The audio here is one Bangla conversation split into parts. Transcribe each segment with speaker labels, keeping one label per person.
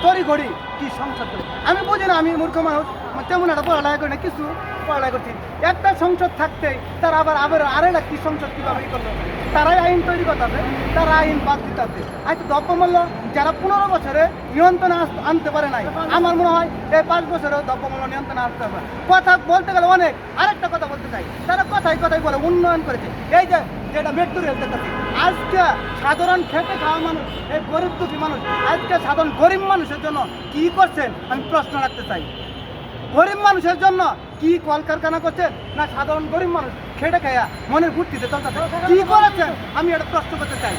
Speaker 1: তড়িঘড়ি কি সংসদ করে আমি বুঝি না। আমি মূর্খ মানুষ, তেমন একটা পড়ালেখা করি না, কিছু পড়ালেখা করছি। একটা সংসদ থাকতে তারা আবার আবার আরেকটা কি সংসদ কীভাবে ই করলো? তারাই আইন তৈরি করতে, তারা আইন বাদ দিতে। হয়তো দ্রব্যমূল্য যারা 15 বছরে নিয়ন্ত্রণে আনতে পারে নাই, আমার মনে হয় এই 5 বছরেও দ্রব্যমূল্য নিয়ন্ত্রণে আসতে হবে। কথা বলতে গেলে অনেক। আরেকটা কথা বলতে চাই, তারা কথাই কথাই বলে উন্নয়ন করেছে। এই যে যেটা মেট্রো রেল দেখতেছি, আজকে সাধারণ খেটে খাওয়া মানুষ, এই গরিব দুঃখী মানুষ, আজকে সাধারণ গরিব মানুষের জন্য কি করছেন আমি প্রশ্ন রাখতে চাই। গরিব মানুষের জন্য কি কলকারখানা করছেন, না সাধারণ গরিব মানুষ খেটে খাইয়া মনের ফুর্তিতে চলতেছে কি করেছেন আমি এটা প্রশ্ন করতে চাই।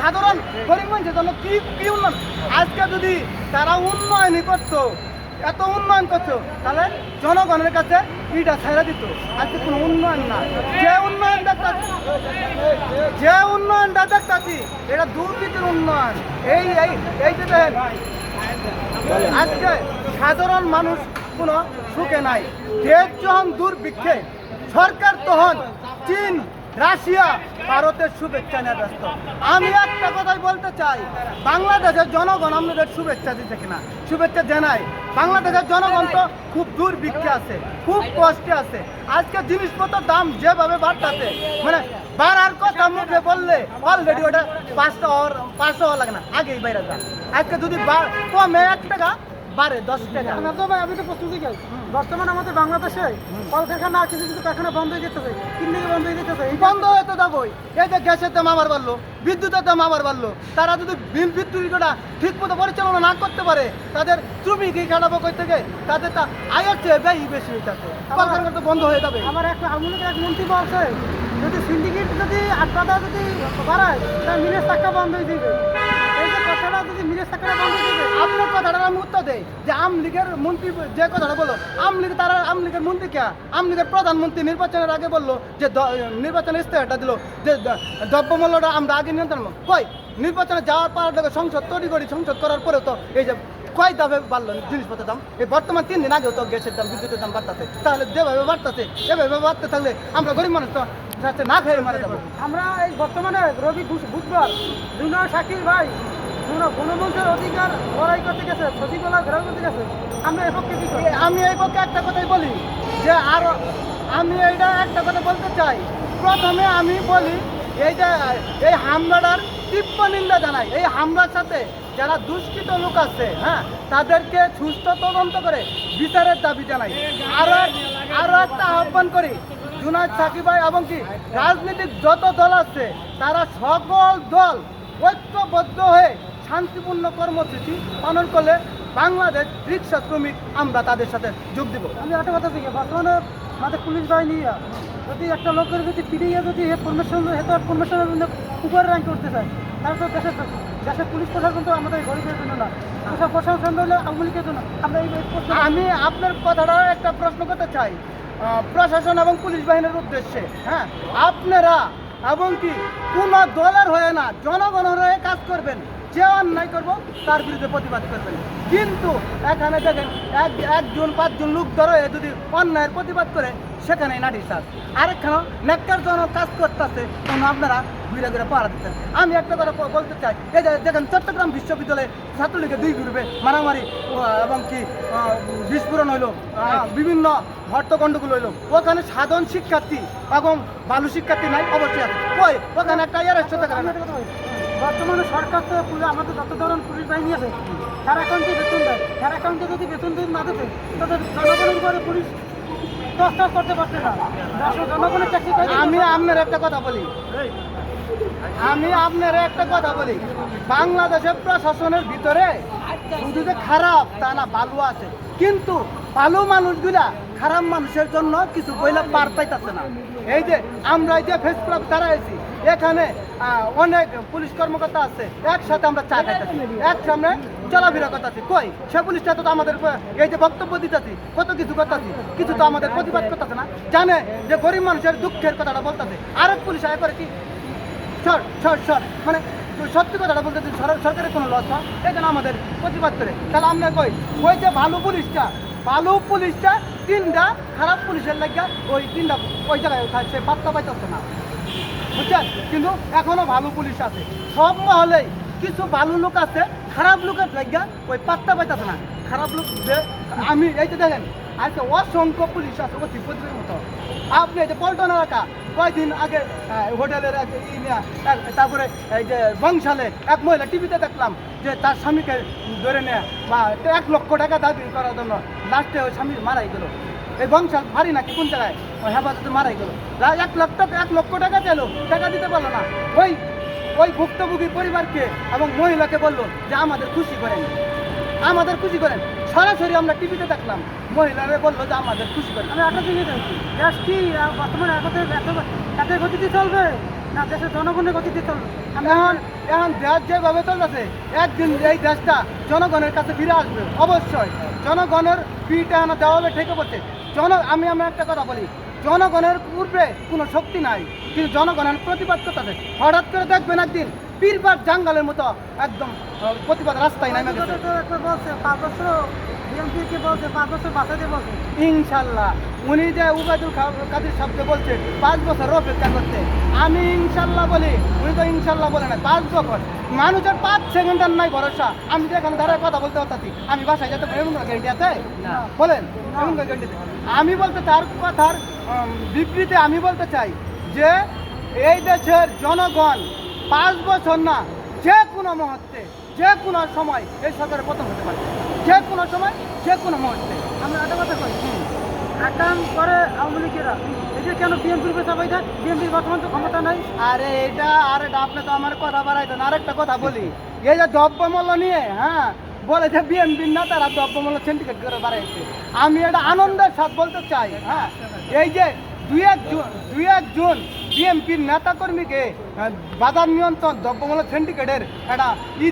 Speaker 1: সাধারণ গরিব মানুষের জন্য কি কি উন্নয়ন? আজকে যদি তারা উন্নয়নই করতো, এত উন্নয়ন করছো, তাহলে জনগণের কাছে ইটা ছেড়ে দিত। আজকে কোনো উন্নয়ন না। যে উন্নয়নটা দেখতেছি এটা দুর্নীতির উন্নয়ন। এই এই এই যে দেখেন, আজকে সাধারণ মানুষ কোনো সুখে নাই। দেশ যখন দুর্ভিক্ষে, সরকার তখন চীন, রাশিয়া, ভারতের শুভেচ্ছা নিয়ে ব্যস্ত। আমি একটা কথাই বলতে চাই, বাংলাদেশের জনগণ আমাদের শুভেচ্ছা দিতে কিনা? শুভেচ্ছা জানাই। বাংলাদেশের জনগণ তো খুব দুর্ভিক্ষে আছে, খুব কষ্টে আছে। আজকে জিনিসপত্রের দাম যেভাবে বাড়তেছে, মানে বাড়ার কথা মুখে বললে অলরেডি ওটা 500 লাগে না, আগেই বাইরে যায়। আজকে যদি কমে 1 টাকা, বাড়ে 10 টাকা।
Speaker 2: আমি তো প্রস্তুতি চাই। বর্তমানে আমাদের বাংলাদেশে কলকারখানা কিছু কিছু কারখানা বন্ধ হয়ে যেতেছে, কিডনিকে বন্ধ হয়ে যেতেছে।
Speaker 1: বন্ধ হতে যাবই। এই যে গ্যাসের দাম আবার বাড়লো, বিদ্যুতের দাম আবার বাড়লো। তারা যদি বিদ্যুৎটা ঠিক মতো পরিচালনা না করতে পারে, তাদের শ্রমিকই খাটাবো কই থেকে? তাদের তা আয়ের চেয়ে ব্যয় বেশি হয়ে যাচ্ছে, কলকারখানা তো বন্ধ হয়ে যাবে।
Speaker 2: আমার এক আমুলের এক মন্ত্রী বলছে, যদি সিন্ডিকেট যদি 8 টাকা যদি বাড়ায়, তাহলে মিলের টাকা বন্ধ হয়ে যাবে। এই যে কথাটা যদি মিলের টাকাটা বন্ধ হয়ে যাবে,
Speaker 1: আপনার কথাটা আমি উত্তর দেই যে আমলীগের মন্ত্রী যে কথাটা বললো, আমলীগের মন্ত্রী কে? আমলীগের প্রধানমন্ত্রী নির্বাচনের আগে বললো যে নির্বাচনের ইস্তেহারটা দিল যে দ্রব্যমূল্যটা আমরা আগে নিয়ন্ত্রণ করব। কই নির্বাচনে যাওয়ার পর সংসদ তৈরি করি, সংসদ করার পরেও তো এই যে কয় দামে বাড়লো জিনিসপত্রের দাম। এই বর্তমান 3 দিন আগেও তো গ্যাসের দাম, বিদ্যুতের দাম বাড়তেছে। তাহলে যেভাবে বাড়তেছে, এভাবে বাড়তে থাকলে আমরা গরিব মানুষ তো না খেয়ে মারা যাবো।
Speaker 2: আমরা এই বর্তমানে রবি বুধবার জুনিয়র শাকির ভাই গণতন্ত্রের অধিকার লড়াই করতে গেছে, সচিবালয় ঘেরাও করতে গেছে। আমরা এই পক্ষে কি করি?
Speaker 1: আমি এই পক্ষে একটা কথাই বলি যে আমি এইটা একটা কথা বলতে চাই। প্রথমে আমি বলি এই যে এই হামলাটার তীব্র নিন্দা জানাই। এই হামলার সাথে যারা দুষ্কৃত লোক আছে, হ্যাঁ, তাদেরকে সুস্থ তদন্ত করে বিচারের দাবি জানাই। আরো একটা আহ্বান করি, জুনায়েদ সাকিব ভাই এবং কি রাজনীতিক যত দল আছে, তারা সকল দল ঐক্যবদ্ধ হয়ে শান্তিপূর্ণ কর্মসূচি পালন করলে বাংলাদেশ রিক্সা শ্রমিক আমরা তাদের সাথে যোগ দিব।
Speaker 2: আমি একটা কথা থেকে বর্তমানে আমাদের পুলিশ বাহিনী যদি একটা লোকের যদি পিড়িয়ে যদি ফরমেশনের উপরে র্যাঙ্ক করতে চায়, তাহলে তো দেশের পুলিশ প্রশাসন তো আমাদের গরিবের জন্য না, সব প্রশাসন হলে আওয়ামী লীগের জন্য। আমরা
Speaker 1: আমি আপনার কথাটা একটা প্রশ্ন করতে চাই প্রশাসন এবং পুলিশ বাহিনীর উদ্দেশ্যে। হ্যাঁ, আপনারা এবং কি কোনো দলের হয়ে না, জনগণের হয়ে কাজ করবেন। যে অন্যায় করবো তার বিরুদ্ধে প্রতিবাদ করবেন। কিন্তু এখানে দেখেন 1-5 জন লোক ধরে যদি অন্যায়ের প্রতিবাদ করে, সেখানে নারী সাজ আরেকখানে নেককার জনক কাজ করতেছে, তখন আপনারা ঘুরে ঘুরে পাহারা দিচ্ছেন। আমি একটা কথা বলতে চাই, এই যে দেখেন চট্টগ্রাম বিশ্ববিদ্যালয়ে ছাত্রলীগের 2 গ্রুপে মারামারি এবং কি বিস্ফোরণ হইলো, বিভিন্ন হট্টগণ্ডগুলো হইলো। ওখানে সাধারণ শিক্ষার্থী এবং ভালো শিক্ষার্থী নাই, অবশ্যই আছে। কই ওখানে একটা অ্যারেস্ট হতে পারে।
Speaker 2: বর্তমানে সরকার তো আমাদের যত ধরনের পুলিশ বাহিনী আছে, তার অ্যাকাউন্টে বেতন দেয়। তার অ্যাকাউন্টে যদি বেতন না দিতে, তাদের জনগণের উপরে পুলিশ টর্চার করতে পারছে না। জনগণের ট্যাক্সি।
Speaker 1: আমি আপনার একটা কথা বলি, বাংলাদেশের প্রশাসনের ভিতরে শুধু যে খারাপ তা না, ভালো আছে। কিন্তু ভালো মানুষগুলা খারাপ মানুষের জন্য কিছু বইলে পার পাইতেছে না। এই যে আমরা এই যে ফেস ক্লাব দাঁড়াইছি, এখানে অনেক পুলিশ কর্মকর্তা আছে, একসাথে আমরা চা খাইতেছি, একসামনে চলাফেরা করতেছি। কই সে পুলিশটা তো আমাদের এই যে বক্তব্য দিতেছি, কত কিছু করতেছি, কিছু তো আমাদের প্রতিবাদ করতেছে না। জানে যে গরিব মানুষের দুঃখের কথাটা বলতেছে, আরেক পুলিশ আয় করে কি মানে সত্যি কথাটা বলতে সরকারের কোনো লস হয়, এই জন্য আমাদের প্রতিবাদ করে। তাহলে আমরা কই ওই যে ভালো পুলিশটা 3টা খারাপ পুলিশের লাগিয়া ওই 3টা ওই জায়গায় সে পাত্তা পাইতেছে না, বুঝছেন? কিন্তু এখনো ভালো পুলিশ আছে। সব মহলেই কিছু ভালো লোক আছে, খারাপ লোকের লাগা ওই পাত্তা পাইতেছে না। খারাপ লোক যে আমি এই যে দেখেন আজকে অসংখ্য পুলিশ আছে অতি প্রতিবের মতো। আপনি এই যে পল্টন এলাকা কয়েকদিন আগে হোটেলের তারপরে এই যে বংশালে এক মহিলা টিভিতে দেখলাম যে তার স্বামীকে ধরে নেয় বা 1 লক্ষ টাকা দাবি করার জন্য লাস্টে ওই স্বামী মারাই গেল। এই বংশাল ভারী নাকি কোন জায়গায় ওই হেফাজতে মারাই গেল। 1 লক্ষ টাকা চাইল, টাকা দিতে পারলো না। ওই ভুক্তভোগী পরিবারকে এবং মহিলাকে বললো যে আমাদের খুশি করেন, আমাদের খুশি করেন। সরাসরি আমরা টিভিতে দেখলাম, মহিলারা বললো যে আমাদের খুশি করেন।
Speaker 2: আমি একটা জিনিস দেখছি, দেশ কি বর্তমানে এত গতিতে চলবে না দেশের জনগণের গতিতে চলবে?
Speaker 1: এখন দেশ যেভাবে চলতেছে একদিন এই দেশটা জনগণের কাছে ফিরে আসবে অবশ্যই। জনগণের পিঠে আনা দেওয়া হবে ঠেকে পড়ছে। আমি একটা কথা বলি, জনগণের পূর্বে কোনো শক্তি নাই, কিন্তু জনগণের প্রতিবাদ করতেছে। হঠাৎ করে দেখবেন একদিন পীরবার জাঙ্গালের মতো একদম প্রতিবাদ রাস্তায় নামে গেছে।
Speaker 2: বলছে 5 বছর বিএনপিকে বলছে 5 বছর বাঁচাতে বলছে।
Speaker 1: ইনশাল্লাহ উনি যে উবায়দুল কাদের শব্দ বলছে 5 বছর অপেক্ষা করতে, আমি ইনশাল্লাহ বলি, উনি তো ইনশাল্লাহ বলে না। 5 বছর মানুষের 5 সেকেন্ডের নাই ভরসা। আমি যে এখানে দাঁড়ায় কথা বলতে পারতাছি, আমি বাসায় যেতে এমন গ্যারেন্টি আছে বলেন? এমন গ্যারেন্টি আমি বলতে তার কথার বিবৃতি আমি বলতে চাই যে এই দেশের জনগণ 5 বছর না, যে কোনো মুহূর্তে যে কোনো সময় এই সরকারের পতন হতে পারে, যে কোনো সময় যে কোনো মুহূর্তে।
Speaker 2: আমি একটা কথা কই, আকাম করে আওয়ামী লীগেরা এই যে কেন বিএনপির উপরে চাপাই দেয়? বিএনপির বর্তমান তো ক্ষমতা নাই।
Speaker 1: আরে এটা আপনি তো আমার কথা বাড়াইতেন। আরেকটা কথা বলি, এই যে দ্রব্যমূল্য নিয়ে বলে যে বিএনপির না তারা দ্রব্যমূল্য সিন্ডিকেট করে বাড়াইছে। আমি এটা আনন্দের সাথে বলতে চাই, এই যে 2-1 জুন বিএনপির নেতাকর্মীকে বাজার নিয়ন্ত্রণ দ্রব্যমূল্য সিন্ডিকেটের একটা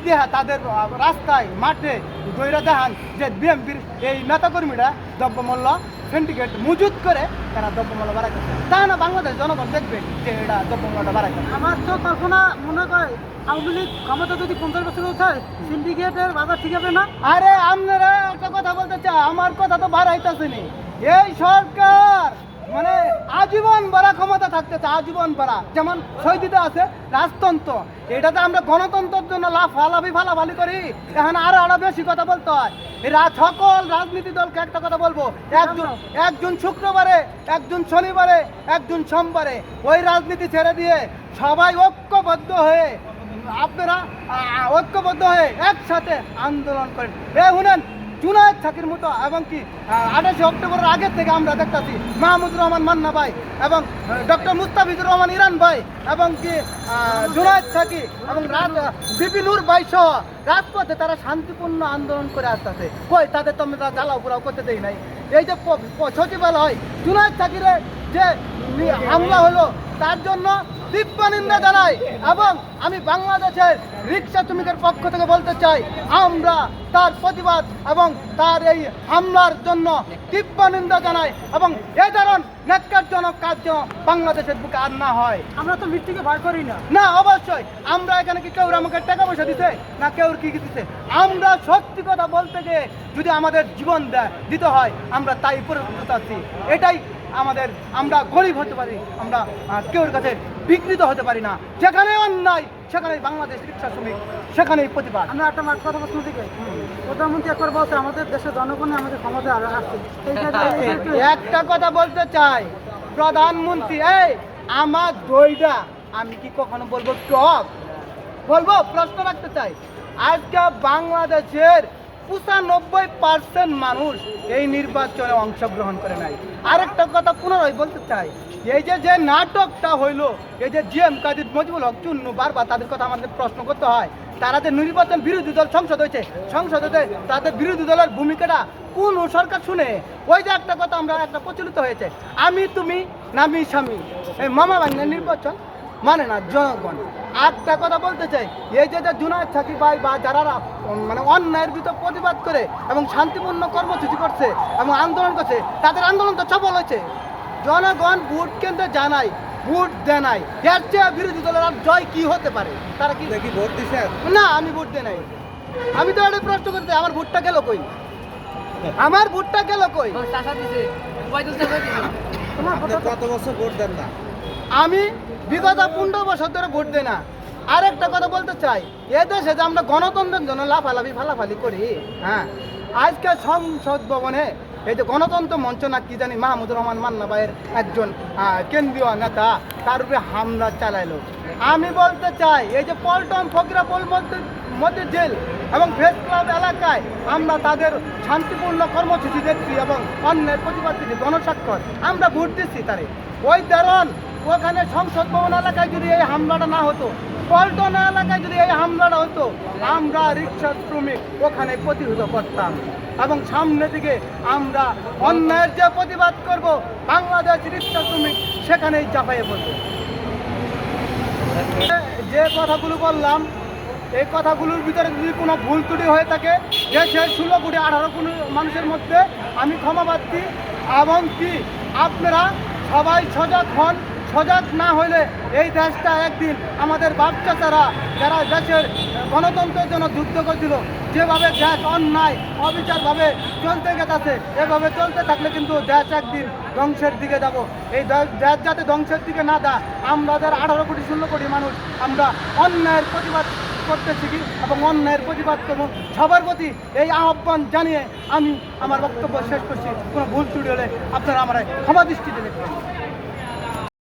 Speaker 1: দেহা তাদের রাস্তায় মাঠে দৈরা দেখান যে বিএনপির এই নেতাকর্মীরা দ্রব্যমূল্য সিন্ডিকেট মজুত করে তারা দ্রব্যমূল্য বাড়াইতেছে। তা না বাংলাদেশ জনগণ দেখবে যে এটা দ্রব্যমূল্যটা বাড়াইতেছে।
Speaker 2: আমার তো কল্পনা মনে করে আওয়ামী লীগ ক্ষমতা যদি 50 বছর উঠায় সিন্ডিকেটের বাজার ঠিক হবে না।
Speaker 1: আরে আপনারা একটা কথা বলতে চাই, আমার কথা তো বাড়াইতেছে নি। এই সরকার মানে আজীবন বাড়া ক্ষমতা থাকতে চায়, আজীবন বাড়া। যেমন সৌদিতে আছে রাজতন্ত্র, এটাতে আমরা গণতন্ত্রের জন্য ফালাফালি করি। এখন আরো বেশি কথা বলতে হয়। এরা সকল রাজনীতি দলকে একটা কথা বলবো, একজন শুক্রবারে, একজন শনিবারে, একজন সোমবারে ওই রাজনীতি ছেড়ে দিয়ে সবাই ঐক্যবদ্ধ হয়ে আপনারা ঐক্যবদ্ধ হয়ে একসাথে আন্দোলন করেন। শুনেন, জুনায়েদ সাকির মতো এবং কি 28 অক্টোবরের আগের থেকে আমরা দেখতেছি মাহমুদুর রহমান মান্না ভাই এবং ডক্টর মুস্তাফিজুর রহমান ইরান ভাই এবং কি জুনায়েদ সাকি এবং বিপিনুর ভাই সহ রাজপথে তারা শান্তিপূর্ণ আন্দোলন করে আসতেছে। কই তাদের তো আমরা জ্বালাও পোড়াও করতে দেই নাই। এই যে সচিবালয় জুনায়েদ সাকিরের যে হামলা হলো তার জন্য তীব্র নিন্দা জানাই এবং আমি বাংলাদেশের রিক্সা শ্রমিকের পক্ষ থেকে বলতে চাই, আমরা তার প্রতিবাদ এবং তার এই হামলার জন্য তীব্র নিন্দা জানাই এবং এই ধরনের ন্যাক্কারজনক কাজ যেন বাংলাদেশের বুকে আর না হয়।
Speaker 2: আমরা তো মৃত্যুকে ভয় করি না।
Speaker 1: না অবশ্যই, আমরা এখানে কি কেউ আমাকে টাকা পয়সা দিতে না কেউ কি দিতে, আমরা সত্যি কথা বলতে গিয়ে যদি আমাদের জীবন দিতে হয় আমরা তাই পরিণত আছি। এটাই আমাদের, আমরা গরিব হতে পারি, আমরা কেউর কাছে বিকৃত হতে পারি না। যেখানে অন্যায় সেখানে বাংলাদেশ রিক্সা শ্রমিক, সেখানেই প্রতিবাদ।
Speaker 2: আমরা একটা কথা প্রশ্ন থেকে প্রধানমন্ত্রী একবার বলছে আমাদের দেশের জনগণই আমাদের ক্ষমতা আসছে।
Speaker 1: একটা কথা বলতে চাই, প্রধানমন্ত্রী আমার দইটা আমি কি কখনো বলবো টক বলবো? প্রশ্ন রাখতে চাই। আজকে বাংলাদেশের 95% মানুষ এই নির্বাচনে অংশগ্রহণ করে নাই। আরেকটা কথা পুনরায় বলতে চাই, এই যে নাটকটা হইলো, এই যে জিএম কাদের মজিবুল হক চুন্নু বারবার তাদের কথা আমাদের প্রশ্ন করতে হয়। তারা যে নির্বাচন বিরোধী দল সংসদ হয়েছে, সংসদে তাদের বিরোধী দলের ভূমিকাটা কোন সরকার শুনে? ওই যে একটা কথা আমরা একটা প্রচলিত হয়েছে, আমি তুমি নামি স্বামী, এই মামা বাংলার নির্বাচন মানে না জনগণ। একটা কথা বলতে চাই, এই যে জুনায়েদ সাকিব ভাই বা যারা মানে অন্যায়ের ভিতর প্রতিবাদ করে এবং শান্তিপূর্ণ কর্মসূচি করছে এবং আন্দোলন করছে, তাদের আন্দোলন তো সফল হয়েছে। জনগণ ভোট কেন্দ্রে জানাই, ভোট দেয় নাই, এর চেয়ে বিরোধী দলের আর জয় কি হতে পারে? তারা কি ভোট দিচ্ছে না? আমি ভোট দেয় নাই। আমি তো একটা প্রশ্ন করতে, আমার ভোটটা গেল কই? আমার ভোটটা গেল কই?
Speaker 2: তোমার কত বছর ভোট দেন না?
Speaker 1: আমি বিগত 15 বছর ধরে ভোট দেই না। আরেকটা কথা বলতে চাই, এদেশে যে আমরা গণতন্ত্রের জন্য লাফালাফি ফালাফালি করি, হ্যাঁ, আজকে সংসদ ভবনে এই যে গণতন্ত্র মঞ্চ না কি জানি মাহমুদুর রহমান মান্না ভাইয়ের একজন কেন্দ্রীয় নেতা, তার উপরে হামলা চালাইলো। আমি বলতে চাই, এই যে পল্টন ফকিরাপুল মধ্যে জেল এবং প্রেস ক্লাব এলাকায় আমরা তাদের শান্তিপূর্ণ কর্মসূচি দেখছি এবং অন্যের প্রতিবাদ দিচ্ছি, গণস্বাক্ষর আমরা ভোট দিচ্ছি তারে। ওই ধরন ওখানে সংসদ ভবন এলাকায় যদি এই হামলাটা না হতো, পল্টন এলাকায় যদি এই হামলাটা হতো, আমরা রিক্সা শ্রমিক ওখানে প্রতিহত করতাম এবং সামনে দিকে আমরা অন্যায়ের যে প্রতিবাদ করব, বাংলাদেশ রিক্সা শ্রমিক সেখানেই চাপাইয়ে পড়বো। যে কথাগুলো বললাম, এই কথাগুলোর ভিতরে যদি কোনো ভুল ত্রুটি হয়ে থাকে, যে 16 কোটি 18 কোটি মানুষের মধ্যে আমি ক্ষমা প্রার্থী। এমনকি আপনারা সবাই সজাগ হন। সজাগ না হলে এই দেশটা একদিন আমাদের বাপ চাচারা যারা দেশের গণতন্ত্রের জন্য যুদ্ধ করছিল, যেভাবে দেশ অন্যায় অবিচারভাবে চলতে গেছে, এভাবে চলতে থাকলে কিন্তু দেশ একদিন ধ্বংসের দিকে যাব। এই দেশ যাতে ধ্বংসের দিকে না দেয়, আমাদের 18 কোটি 16 কোটি মানুষ আমরা অন্যায়ের প্রতিবাদ করতে শিখি এবং অন্যায়ের প্রতিবাদ করব। সবার প্রতি এই আহ্বান জানিয়ে আমি আমার বক্তব্য শেষ করছি। কোনো ভুল ত্রুটি হলে আপনারা আমার ক্ষমা দৃষ্টিতে দেখবেন।